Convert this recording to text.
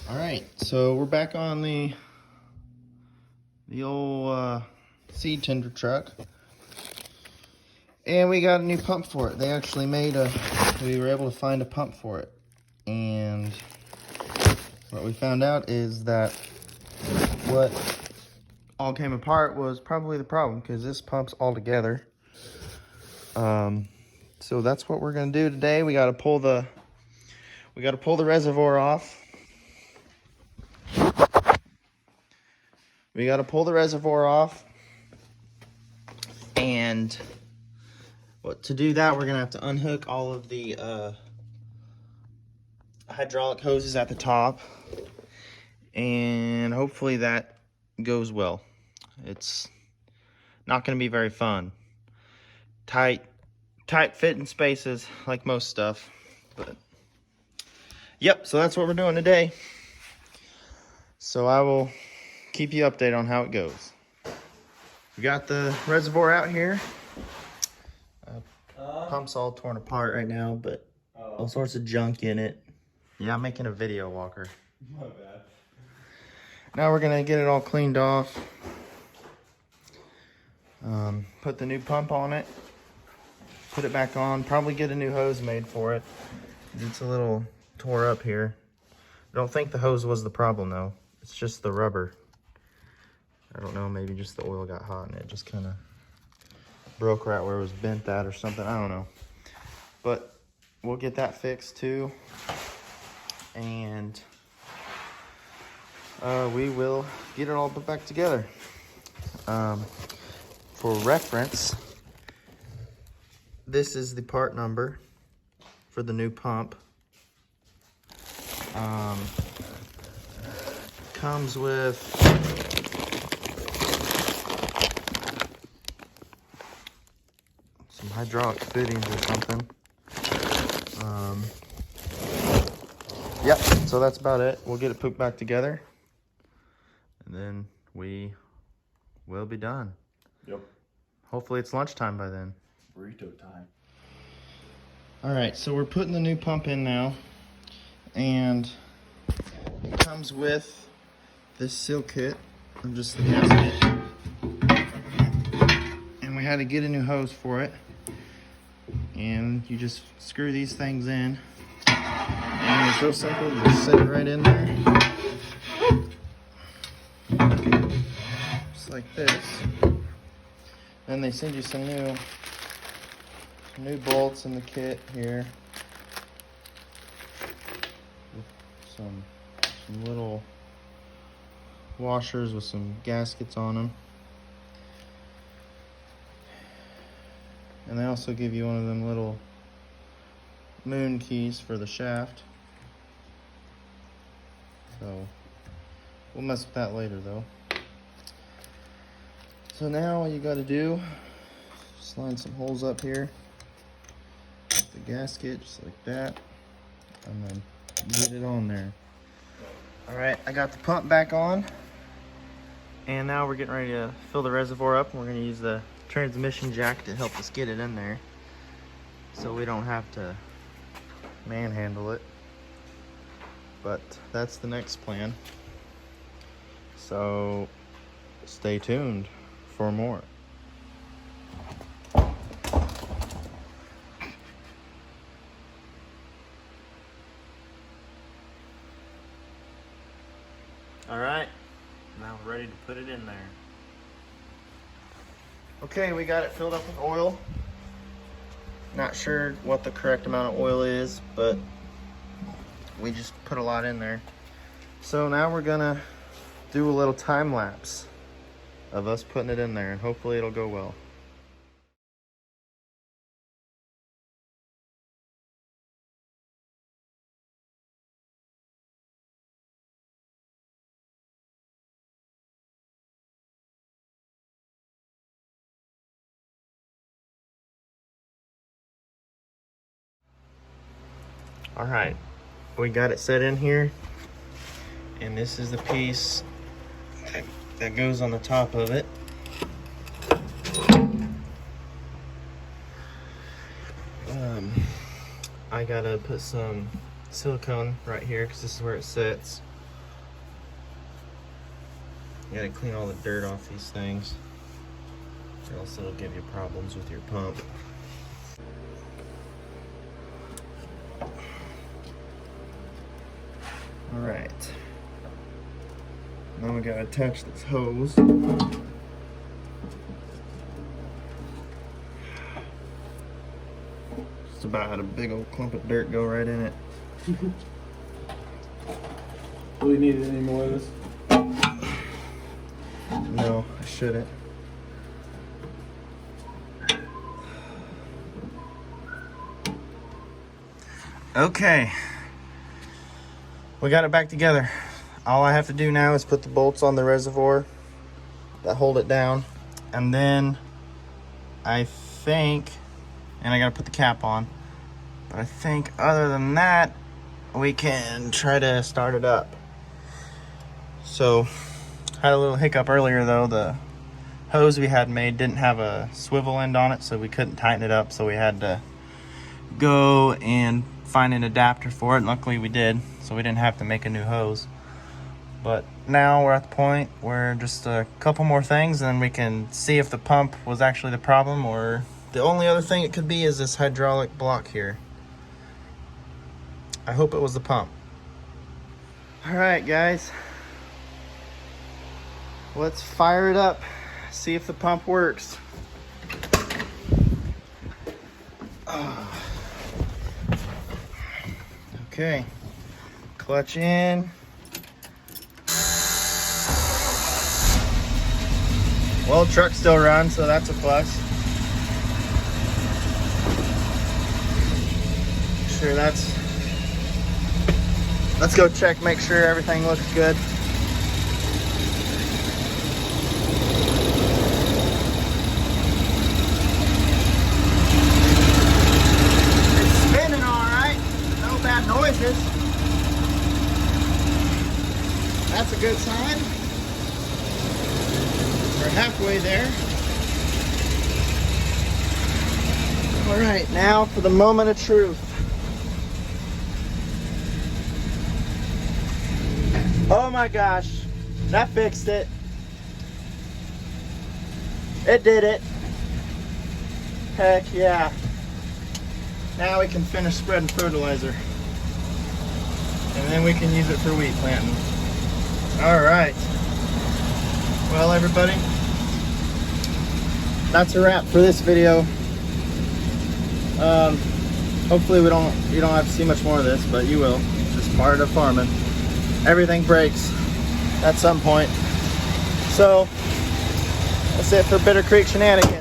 Alright, so we're back on the old seed tender truck. And we got a new pump for it. They actually we were able to find a pump for it. And what we found out is that what all came apart was probably the problem, because this pump's all together. So that's what we're gonna do today. We gotta pull the reservoir off. We gotta pull the reservoir off. And to do that, we're gonna have to unhook all of the hydraulic hoses at the top, and hopefully that goes well. It's not gonna be very fun. Tight fitting spaces like most stuff, but yep, so that's what we're doing today. So I will keep you updated on how it goes. We got the reservoir out here. Pump's all torn apart right now, but all sorts of junk in it. Yeah, I'm making a video, Walker. My bad. Now we're gonna get it all cleaned off. Put the new pump on it. Put it back on. Probably get a new hose made for it. It's a little tore up here. I don't think the hose was the problem though. It's just the rubber. I don't know, maybe just the oil got hot and it just kind of broke right where it was bent at or something. I don't know. But we'll get that fixed too. And we will get it all put back together. For reference, this is the part number for the new pump. Comes with some hydraulic fittings or something. Yep, so that's about it. We'll get it put back together, and then we will be done. Yep. Hopefully it's lunchtime by then. Burrito time. All right, so we're putting the new pump in now, and it comes with this seal kit, or just the gasket. And we had to get a new hose for it. And you just screw these things in. And it's real simple, you just set it right in there. Just like this. Then they send you some new bolts in the kit here. Some little washers with some gaskets on them. And they also give you one of them little moon keys for the shaft. So we'll mess with that later though. So now all you gotta do, just line some holes up here. The gasket, just like that. And then get it on there. Alright, I got the pump back on. And now we're getting ready to fill the reservoir up. And we're gonna use the transmission jack to help us get it in there, so we don't have to manhandle it. But that's the next plan. So stay tuned for more. All right, now we're ready to put it in there. Okay, we got it filled up with oil. Not sure what the correct amount of oil is, but we just put a lot in there. So now we're gonna do a little time lapse of us putting it in there, and hopefully it'll go well. All right, we got it set in here, and this is the piece that goes on the top of it. I gotta put some silicone right here because this is where it sits. You gotta clean all the dirt off these things, or else it'll give you problems with your pump. All right, now we gotta attach this hose. Just about had a big old clump of dirt go right in it. Do we need any more of this? No, I shouldn't. Okay, we got it back together. All I have to do now is put the bolts on the reservoir that hold it down, and then I think, and I gotta put the cap on, but I think other than that, we can try to start it up. So, had a little hiccup earlier though. The hose we had made didn't have a swivel end on it, so we couldn't tighten it up, so we had to go and find an adapter for it, and luckily we did, so we didn't have to make a new hose. But now we're at the point where just a couple more things, and then we can see if the pump was actually the problem, or the only other thing it could be is this hydraulic block here. I hope it was the pump. All right, guys, let's fire it up, see if the pump works. Okay, clutch in. Well, the truck still runs, so that's a plus. Sure, let's go check, make sure everything looks good. It's spinning all right, no bad noises. That's a good sign. We're halfway there. All right, now for the moment of truth. Oh my gosh, that fixed it. It did it. Heck yeah. Now we can finish spreading fertilizer. And then we can use it for wheat planting. All right. Well, everybody, that's a wrap for this video. Hopefully you don't have to see much more of this, but you will. It's just part of farming. Everything breaks at some point. So that's it for Bitter Creek Shenanigans.